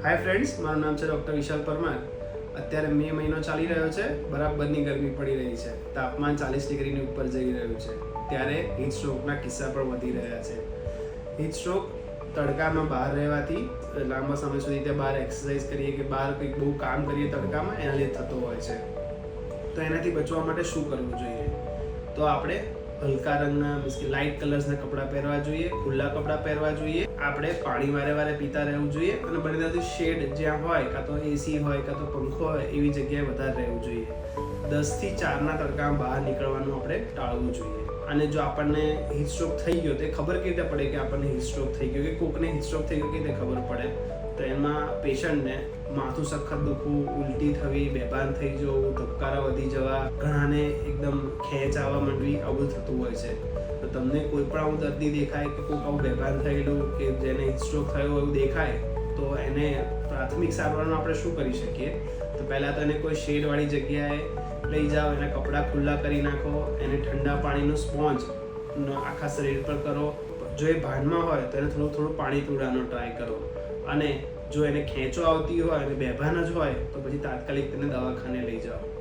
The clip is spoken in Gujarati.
હાય ફ્રેન્ડ્સ, મારું નામ છે ડૉક્ટર વિશાલ પરમાર. અત્યારે મે મહિનો ચાલી રહ્યો છે. બરાબરની ગરમી પડી રહી છે. તાપમાન 40 ડિગ્રીની ઉપર જઈ રહ્યું છે. ત્યારે હીટ સ્ટ્રોકના કિસ્સા પણ વધી રહ્યા છે. હીટ સ્ટ્રોક તડકામાં બહાર રહેવાથી, લાંબા સમય સુધી ત્યાં બહાર એક્સરસાઇઝ કરીએ કે બહાર કંઈક બહુ કામ કરીએ તડકામાં, એના લીધે થતો હોય છે. તો એનાથી બચવા માટે શું કરવું જોઈએ? તો આપણે હલકા રંગના મીન્સ કે લાઇટ કલર્સના કપડાં પહેરવા જોઈએ, ખુલ્લા કપડાં પહેરવા જોઈએ. આપણે પાણી વારે વારે પીતા રહેવું જોઈએ અને બને ત્યાંથી શેડ જ્યાં હોય, કાં તો એસી હોય કાં તો પંખો હોય, એવી જગ્યાએ વધારે રહેવું જોઈએ. 10 થી 4ના તડકામાં બહાર નીકળવાનું આપણે ટાળવું જોઈએ. અને જો આપણને હીટ સ્ટ્રોક થઈ ગયો તો ખબર કેવી રીતે પડે કે આપણને હીટ સ્ટ્રોક થઈ ગયો, કે કોકને હીટ સ્ટ્રોક થઈ ગયો કેવી રીતે ખબર પડે? તો એમાં પેશન્ટને માથું સખત દુખવું, ઉલટી થવી, બેભાન થઈ જવું, ધબકારા વધી જવા, ઘણાને એકદમ ખેંચ આવવા માંડવી, આવું થતું હોય છે. તો તમને કોઈ પણ આવું દર્દી દેખાય કે કોઈક આવું બેભાન થયેલું કે જેને હીટ સ્ટ્રોક થયો એવું દેખાય, તો એને પ્રાથમિક સારવારમાં આપણે શું કરી શકીએ? તો પહેલાં તો એને કોઈ શેડવાળી જગ્યાએ લઈ જાઓ, એના કપડાં ખુલ્લા કરી નાખો, એને ઠંડા પાણીનું સ્પોન્જ આખા શરીર પર કરો. જો એ ભાનમાં હોય તો એને થોડું પાણી પીવડાવવાનો ટ્રાય કરો. અને જો એને ખેંચો આવતી હોય અને બેભાન જ હોય તો પછી તાત્કાલિક તેને દવાખાને લઈ જાઓ.